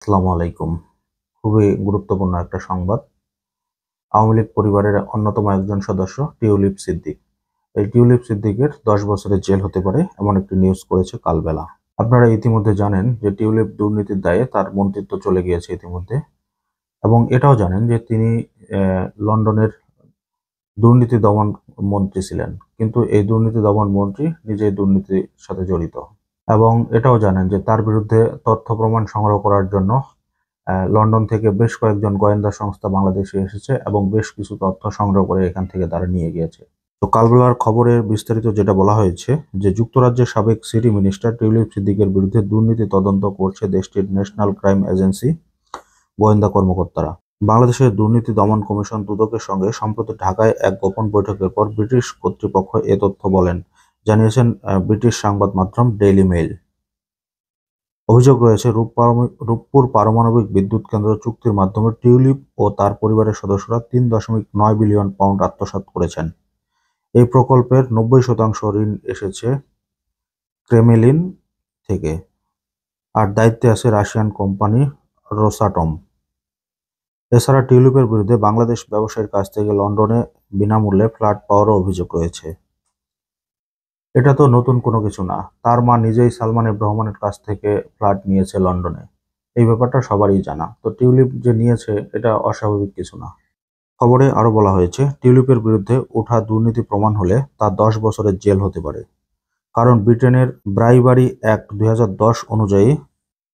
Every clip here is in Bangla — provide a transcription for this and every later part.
আসসালামু আলাইকুম। খুবই গুরুত্বপূর্ণ একটা সংবাদ। আওয়ামী লীগ পরিবারের অন্যতম একজন সদস্য টিউলিপ সিদ্দিক। এই টিউলিপ সিদ্দিকের ১০ বছরের জেল হতে পারে এমন একটি নিউজ করেছে কালবেলা। আপনারা ইতিমধ্যে জানেন যে টিউলিপ দুর্নীতির দায়ে তার মন্ত্রিত্ব চলে গিয়েছে ইতিমধ্যে, এবং এটাও জানেন যে তিনি লন্ডনের দুর্নীতি দমন মন্ত্রী ছিলেন। কিন্তু এই দুর্নীতি দমন মন্ত্রী নিজেই দুর্নীতির সাথে জড়িত। এবং এটাও জানেন যে তার বিরুদ্ধে তথ্য প্রমাণ সংগ্রহ করার জন্য লন্ডন থেকে বেশ কয়েকজন গোয়েন্দা সংস্থা বাংলাদেশে এসেছে এবং বেশ কিছু তথ্য সংগ্রহ করে এখান থেকে তারা নিয়ে গিয়েছে। তো কালবেলার খবরের বিস্তারিত যেটা বলা হয়েছে যে যুক্তরাজ্যের সাবেক সিটি মিনিস্টার টিউলিপ সিদ্দিকের বিরুদ্ধে দুর্নীতি তদন্ত করছে দেশটির ন্যাশনাল ক্রাইম এজেন্সি গোয়েন্দা কর্মকর্তারা। বাংলাদেশের দুর্নীতি দমন কমিশন দুদকের সঙ্গে সম্প্রতি ঢাকায় এক গোপন বৈঠকের পর ব্রিটিশ কর্তৃপক্ষ এ তথ্য জানিয়েছেন ব্রিটিশ সংবাদ মাধ্যম ডেইলি মেইল। অভিযোগ রয়েছে রূপপুর পারমাণবিক বিদ্যুৎ কেন্দ্র চুক্তির মাধ্যমে টিউলিপ ও তার পরিবারের সদস্যরা ৩.৯ বিলিয়ন পাউন্ড আত্মসাৎ করেছেন। এই প্রকল্পের ৯০% ঋণ এসেছে ক্রেমলিন থেকে, আর দায়িত্বে আছে রাশিয়ান কোম্পানি রোসাটম। এছাড়া টিউলিপের বিরুদ্ধে বাংলাদেশ ব্যবসায়ীর কাছ থেকে লন্ডনে বিনামূল্যে ফ্ল্যাট পাওয়ারও অভিযোগ রয়েছে। এটা তো নতুন কোনো কিছু না। তার মা নিজেই সালমান এফ রহমানের কাছ থেকে ফ্ল্যাট নিয়েছে লন্ডনে। এই ব্যাপারটা সবারই জানা। তো টিউলিপ যে নিয়েছে এটা অস্বাভাবিক কিছু না। খবরে আরো বলা হয়েছে, টিউলিপের বিরুদ্ধে ওঠা দুর্নীতি প্রমাণ হলে তার ১০ বছরের জেল হতে পারে। কারণ ব্রিটেনের ব্রাইবারি অ্যাক্ট ২০১০ অনুযায়ী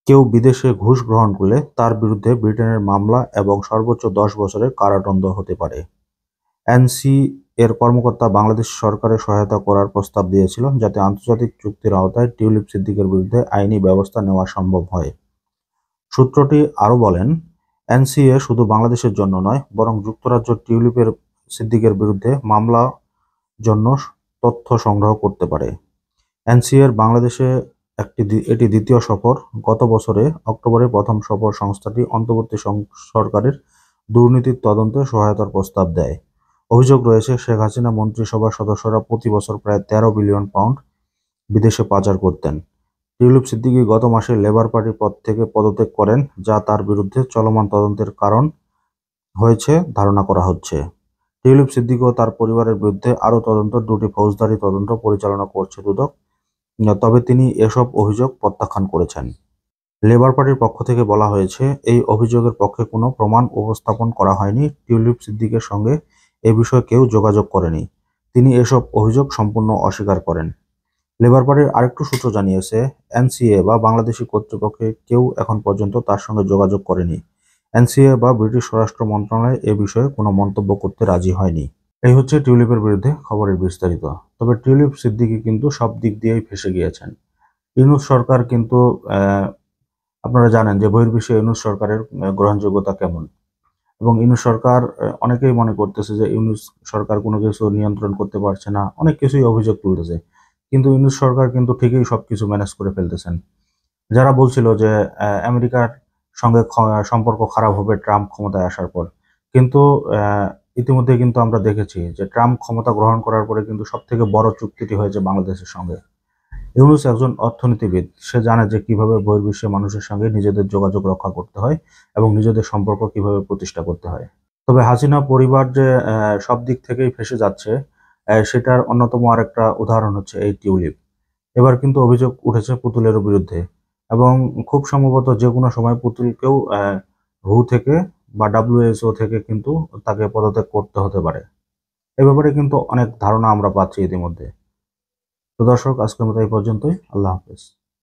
কেউ বিদেশে ঘুষ গ্রহণ করলে তার বিরুদ্ধে ব্রিটেনের মামলা এবং সর্বোচ্চ ১০ বছরের কারাদণ্ড হতে পারে। এনসি এর কর্মকর্তা বাংলাদেশ সরকারের সহায়তা করার প্রস্তাব দিয়েছিল যাতে আন্তর্জাতিক চুক্তির আওতায় টিউলিপ সিদ্দিকের বিরুদ্ধে আইনি ব্যবস্থা নেওয়া সম্ভব হয়। সূত্রটি আরও বলেন, এনসিএ শুধু বাংলাদেশের জন্য নয়, বরং যুক্তরাজ্য টিউলিপের সিদ্দিকের বিরুদ্ধে মামলা জন্য তথ্য সংগ্রহ করতে পারে। এনসিএর বাংলাদেশে এটি দ্বিতীয় সফর। গত বছরে অক্টোবরে প্রথম সফর সংস্থাটি অন্তর্বর্তী সরকারের দুর্নীতির তদন্তে সহায়তার প্রস্তাব দেয়। অভিযোগ রয়েছে, শেখ হাসিনা মন্ত্রিসভার সদস্যরা প্রতি বছর প্রায় ১৩ বিলিয়ন পাউন্ড বিদেশে পাচার করতেন। টিউলিপ সিদ্দিকী গত মাসে লেবার পার্টির পদ থেকে পদত্যাগ করেন, যা তার বিরুদ্ধে চলমান তদন্তের কারণ হয়েছে ধারণা করা হচ্ছে। টিউলিপ সিদ্দিকী ও তার পরিবারের বিরুদ্ধে আরও তদন্ত, ২টি ফৌজদারি তদন্ত পরিচালনা করছে দুদক। তবে তিনি এসব অভিযোগ প্রত্যাখ্যান করেছেন। লেবার পার্টির পক্ষ থেকে বলা হয়েছে, এই অভিযোগের পক্ষে কোনো প্রমাণ উপস্থাপন করা হয়নি। টিউলিপ সিদ্দিকের সঙ্গে এ বিষয়ে কেউ যোগাযোগ করেনি। তিনি এসব অভিযোগ সম্পূর্ণ অস্বীকার করেন। লেবার পার্টির আরেকটু সূত্র জানিয়েছে, এনসিএ বা বাংলাদেশি কর্তৃপক্ষের কেউ এখন পর্যন্ত তার সঙ্গে যোগাযোগ করেনি। এনসিএ বা ব্রিটিশ স্বরাষ্ট্র মন্ত্রণালয় এ বিষয়ে কোনো মন্তব্য করতে রাজি হয়নি। এই হচ্ছে টিউলিপের বিরুদ্ধে খবরের বিস্তারিত। তবে টিউলিপ সিদ্দিকী কিন্তু সব দিক দিয়েই ফেঁসে গিয়েছেন। ইউনূস সরকার কিন্তু আপনারা জানেন যে বহির্বিশ্বে ইউনূস সরকারের গ্রহণযোগ্যতা কেমন, এবং ইউনূস সরকার অনেকেই মনে করতেছে যে ইউনূস সরকার কোনো কিছু নিয়ন্ত্রণ করতে পারছে না, অনেক কিছুই অভিযোগ তুলতেছে। কিন্তু ইউনূস সরকার কিন্তু ঠিকই সবকিছু ম্যানেজ করে ফেলতেছেন। যারা বলছিল যে আমেরিকার সঙ্গে সম্পর্ক খারাপ হবে ট্রাম্প ক্ষমতায় আসার পর, কিন্তু ইতিমধ্যে কিন্তু আমরা দেখেছি যে ট্রাম্প ক্ষমতা গ্রহণ করার পরে কিন্তু সবথেকে বড় চুক্তিটি হয়েছে বাংলাদেশের সঙ্গে। ইউনূস একজন অর্থনীতিবিদ। সে জানে যে কিভাবে বহির্বিশ্বের মানুষের সঙ্গে নিজেদের যোগাযোগ রক্ষা করতে হয় এবং নিজেদের সম্পর্ক কিভাবে প্রতিষ্ঠা করতে হয়। তবে হাসিনা পরিবার যে সব দিক থেকেই ফেঁসে যাচ্ছে, সেটার অন্যতম আরেকটা উদাহরণ হচ্ছে এই টিউলিপ। এবার কিন্তু অভিযোগ উঠেছে পুতুলের বিরুদ্ধে, এবং খুব সম্ভবত যে কোনো সময় পুতুলকেও হু থেকে বা WHO থেকে কিন্তু তাকে পদত্যাগ করতে হতে পারে। এ ব্যাপারে কিন্তু অনেক ধারণা আমরা পাচ্ছি ইতিমধ্যে। তো দর্শক, আজকের মতো এই পর্যন্তই। আল্লাহ হাফেজ।